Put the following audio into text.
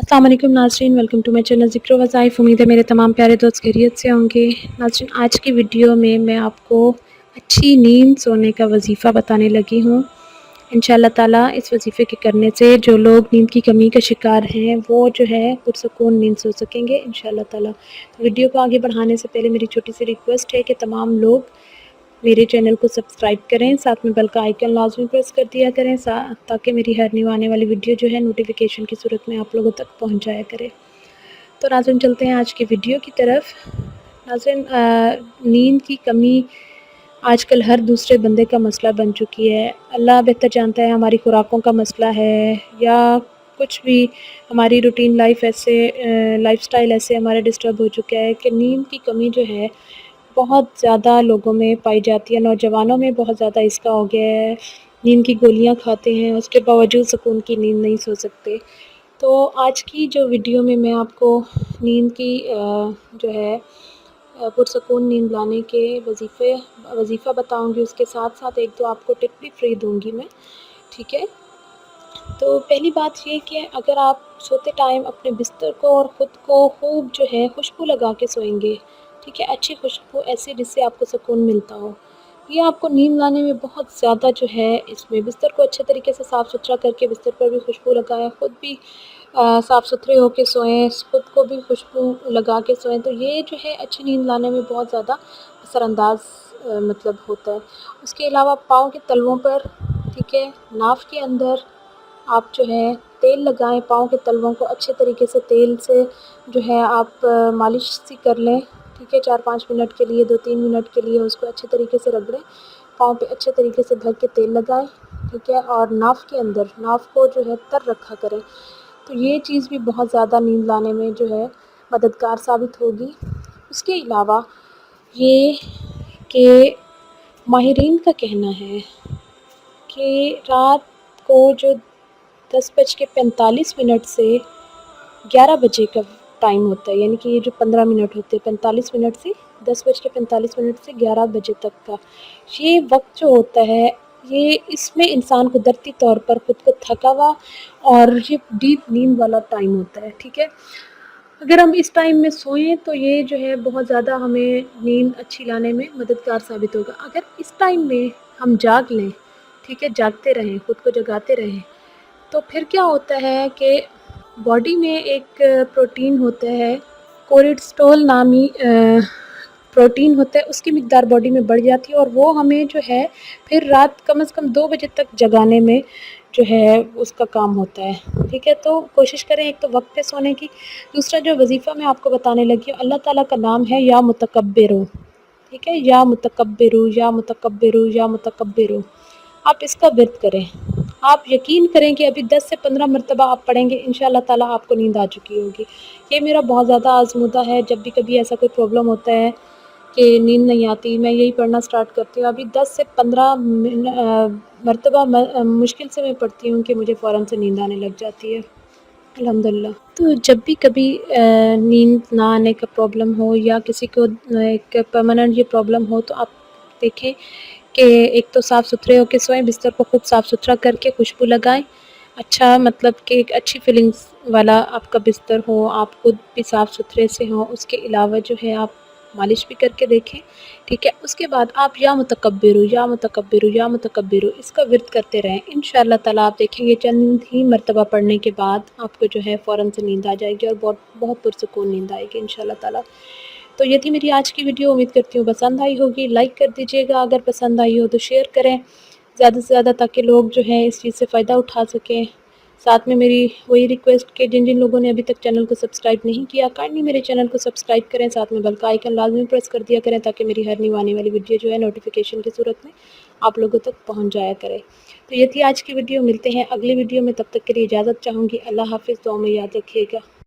अस्सलाम वालेकुम नाज़रीन, वेलकम टू माई चैनल ज़िक्र वज़ाइफ़। उम्मीद है मेरे तमाम प्यारे दोस्त खैरियत से होंगे। नाज़रीन, आज की वीडियो में मैं आपको अच्छी नींद सोने का वजीफ़ा बताने लगी हूँ। इंशाअल्लाह ताला इस वजीफ़े के करने से जो लोग नींद की कमी का शिकार हैं वो जो है पुरसकून नींद सो सकेंगे इंशाअल्लाह ताला। तो वीडियो को आगे बढ़ाने से पहले मेरी छोटी सी रिक्वेस्ट है कि तमाम लोग मेरे चैनल को सब्सक्राइब करें, साथ में बेल का आइकन लाजमी प्रेस कर दिया करें ताकि मेरी हर न्यू आने वाली वीडियो जो है नोटिफिकेशन की सूरत में आप लोगों तक पहुंच जाया करे। तो नाज़रीन, चलते हैं आज की वीडियो की तरफ। नाज़रीन, नींद की कमी आजकल हर दूसरे बंदे का मसला बन चुकी है। अल्लाह बेहतर जानता है हमारी खुराकों का मसला है या कुछ भी, हमारी रूटीन लाइफस्टाइल ऐसे हमारे डिस्टर्ब हो चुका है कि नींद की कमी जो है बहुत ज़्यादा लोगों में पाई जाती है। नौजवानों में बहुत ज़्यादा इसका हो गया है। नींद की गोलियां खाते हैं, उसके बावजूद सुकून की नींद नहीं सो सकते। तो आज की जो वीडियो में मैं आपको नींद की जो है पुरसकून नींद लाने के वजीफ़ा बताऊंगी। उसके साथ साथ एक दो आपको टिप भी फ्री दूंगी मैं, ठीक है। तो पहली बात ये कि अगर आप सोते टाइम अपने बिस्तर को और ख़ुद को खूब जो है खुशबू लगा के सोएंगे, ठीक है, अच्छी खुशबू ऐसी जिससे आपको सुकून मिलता हो, ये आपको नींद लाने में बहुत ज़्यादा जो है, इसमें बिस्तर को अच्छे तरीके से साफ़ सुथरा करके बिस्तर पर भी खुशबू लगाएं, ख़ुद भी साफ़ सुथरे होकर सोएं, ख़ुद को भी खुशबू लगा के सोएं। तो ये जो है अच्छी नींद लाने में बहुत ज़्यादा असरअंदाज मतलब होता है। उसके अलावा पाँव के तलवों पर, ठीक है, नाफ के अंदर आप जो है तेल लगाएं। पाँव के तलवों को अच्छे तरीके से तेल से जो है आप मालिश सी कर लें, ठीक है। 4-5 मिनट के लिए, 2-3 मिनट के लिए उसको अच्छे तरीके से रगड़ें। पाँव पे अच्छे तरीके से भर के तेल लगाएं, ठीक है। और नाफ के अंदर, नाफ को जो है तर रखा करें। तो ये चीज़ भी बहुत ज़्यादा नींद लाने में जो है मददगार साबित होगी। उसके अलावा ये कि माहिरीन का कहना है कि रात को जो 10:45 से 11 बजे का टाइम होता है, यानी कि ये जो 15 मिनट होते हैं, 45 मिनट से 10:45 से 11 बजे तक का ये वक्त जो होता है, ये इसमें इंसान कुदरती तौर पर ख़ुद को थका हुआ और ये डीप नींद वाला टाइम होता है, ठीक है। अगर हम इस टाइम में सोएं तो ये जो है बहुत ज़्यादा हमें नींद अच्छी लाने में मददगार साबित होगा। अगर इस टाइम में हम जाग लें, ठीक है, जागते रहें, ख़ुद को जगाते रहें, तो फिर क्या होता है कि बॉडी में एक प्रोटीन होता है, कोर्टिसोल नामी प्रोटीन होता है, उसकी मिक़दार बॉडी में बढ़ जाती है और वो हमें जो है फिर रात कम से कम 2 बजे तक जगाने में जो है उसका काम होता है, ठीक है। तो कोशिश करें एक तो वक्त पे सोने की। दूसरा जो वजीफ़ा मैं आपको बताने लगी हूँ, अल्लाह ताला का नाम है या मुतकब्बिरो, ठीक है, या मुतकब्बिरो, या मुतकब्बिरो, या मुतकब्बिरो। आप इसका विर्द करें। आप यकीन करें कि अभी 10 से 15 मरतबा आप पढ़ेंगे, इंशाअल्लाह ताला आपको नींद आ चुकी होगी। ये मेरा बहुत ज़्यादा आज़मूदा है। जब भी कभी ऐसा कोई प्रॉब्लम होता है कि नींद नहीं आती, मैं यही पढ़ना स्टार्ट करती हूँ। अभी 10 से 15 मरतबा मुश्किल से मैं पढ़ती हूँ कि मुझे फ़ौरन से नींद आने लग जाती है, अल्हम्दुलिल्लाह। तो जब भी कभी नींद ना आने का प्रॉब्लम हो या किसी को एक परमानेंट ये प्रॉब्लम हो, तो आप देखें कि एक तो साफ़ सुथरे होकर सोएं, बिस्तर को खूब साफ़ सुथरा करके खुशबू लगाएं। अच्छा, मतलब कि एक अच्छी फीलिंग्स वाला आपका बिस्तर हो, आप खुद भी साफ़ सुथरे से हों। उसके अलावा जो है आप मालिश भी करके देखें, ठीक है। उसके बाद आप या मुतकब्बिरो, या मुतकब्बिरो, या मुतकब्बिरो इसका विर्द करते रहें। इंशाअल्लाह ताला आप देखेंगे चंद ही मरतबा पढ़ने के बाद आपको जो है फ़ौरन से नींद आ जाएगी और बहुत बहुत पुरसुकून नींद आएगी इंशाअल्लाह ताला। तो ये थी मेरी आज की वीडियो। उम्मीद करती हूँ पसंद आई होगी। लाइक कर दीजिएगा, अगर पसंद आई हो तो शेयर करें ज़्यादा से ज़्यादा, ताकि लोग जो है इस चीज़ से फ़ायदा उठा सकें। साथ में मेरी वही रिक्वेस्ट कि जिन जिन लोगों ने अभी तक चैनल को सब्सक्राइब नहीं किया, काइंडली मेरे चैनल को सब्सक्राइब करें, साथ में बेल का आइकन लाजमी प्रेस कर दिया करें ताकि मेरी हर न्यू आने वाली वीडियो जो है नोटिफिकेशन की सूरत में आप लोगों तक पहुँच जाया करे। तो ये थी आज की वीडियो। मिलते हैं अगली वीडियो में, तब तक के लिए इजाज़त चाहूँगी। अल्लाह हाफ़िज़। दुआ में याद रखिएगा।